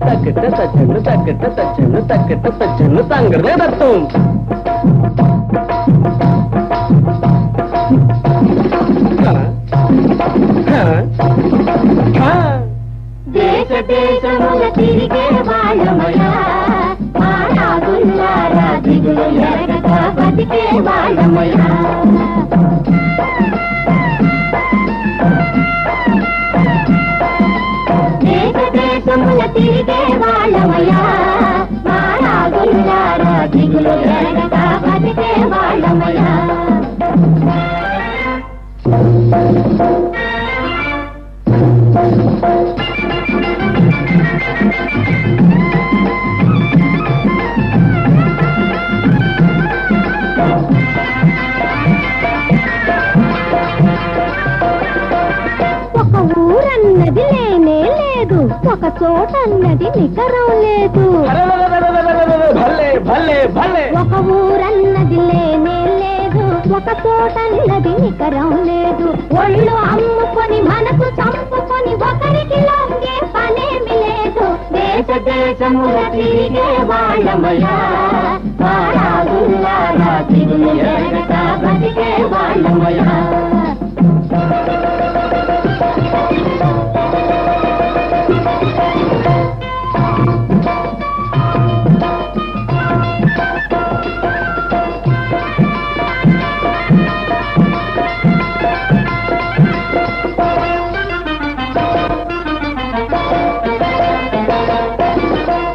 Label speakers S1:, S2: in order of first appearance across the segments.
S1: తగ్గట్ట తచ్చన్ను తగ్గట్ట తచ్చన్ను తగ్గట్ట తచ్చన్ను తంగరలే దత్తం
S2: దేశ దేశముల తిరిగే వాళ్ళమయా మారాదుల్లారా దిగులు ఎరగక బతికే వాళ్ళమయా దేశ దేశముల తిరిగే వాళ్ళమయా మారాదుల్లారా దిగులు ఎరగక బతికే వాళ్ళమయా ఒక ఊరన్నది లేనే లేదు, ఒక చోటన్నది నికరం లేదు. ఒక ఊరన్నది లేనే లేదు, ఒక చోటన్నది నికరం లేదు. ఒళ్ళు అమ్ముకొని మనకు చంపుకొని ఒకరికి లొంగే పనేమి లేదు. దేశ దేశముల తిరిగే వాళ్ళమయా మారాదుల్లారా దిగులు ఎరగక బతికే వాళ్ళమయా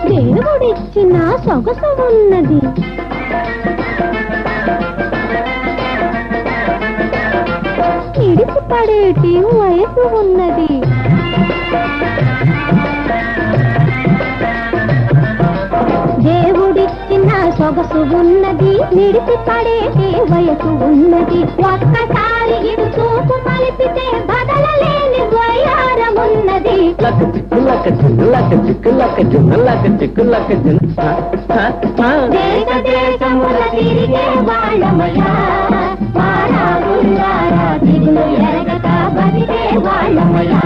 S2: దేవుడిచ్చిన సొగసు ఉన్నది, ఇడిచి పడేటి వయసు ఉన్నది. దేవుడిచ్చిన సొగసు ఉన్నది, నిడిచి పడేటి వయసు ఉన్నది. ఒక్కసారి ఇటు చూపు మలిపితే బదలలేని వయారమున్నది. దేశ దేశముల తిరిగే వాళ్ళమయా మారాదుల్లారా దిగులు ఎరగక బతికే వాళ్ళమయా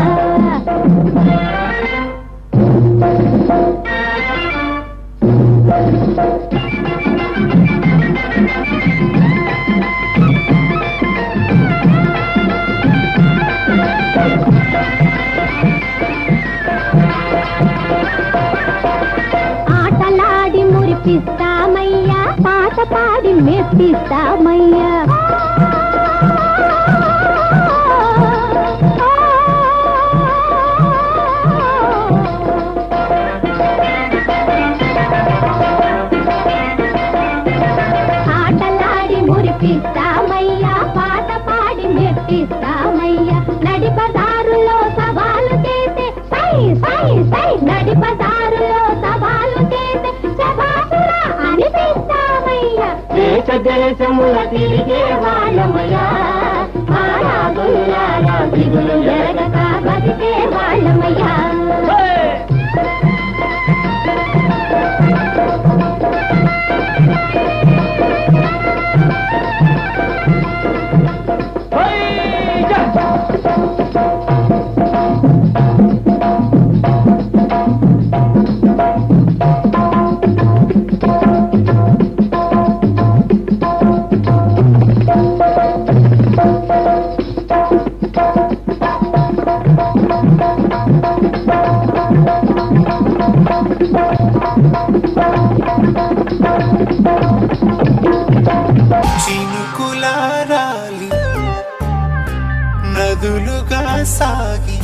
S2: ఆటలాడి మురిపిస్తామయ్యా, పాట పాడి మెప్పిస్తామయ్యా. ఆటలాడి మురిపిస్తామయ్యా, పాట పాడి మెప్పిస్తామయ్యా. నడిపదారులో సవాలు చేసే సై సై సై, నడిపదారులో సవాలు చేసే శబాసురా అనిపిస్తామయ్యా. దేశ దేశముల తిరిగే వాళ్ళమయా మారాదుల్లారా దిగులు ఎరగక బతికే వాళ్ళమయ్యా.
S3: చినుకులారాలి నదులుగా సాగి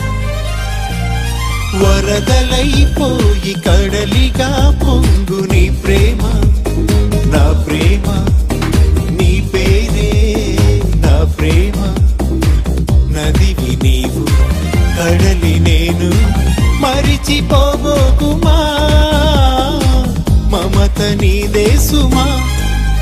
S3: వరదలైపోయి కడలిగా పొంగు నీ ప్రేమ, నా ప్రేమ, నీ పేరే నా ప్రేమ. నదివి నీవు, కడలి నేను, మరిచిపోబోకుమా, మమత నీదే సుమా.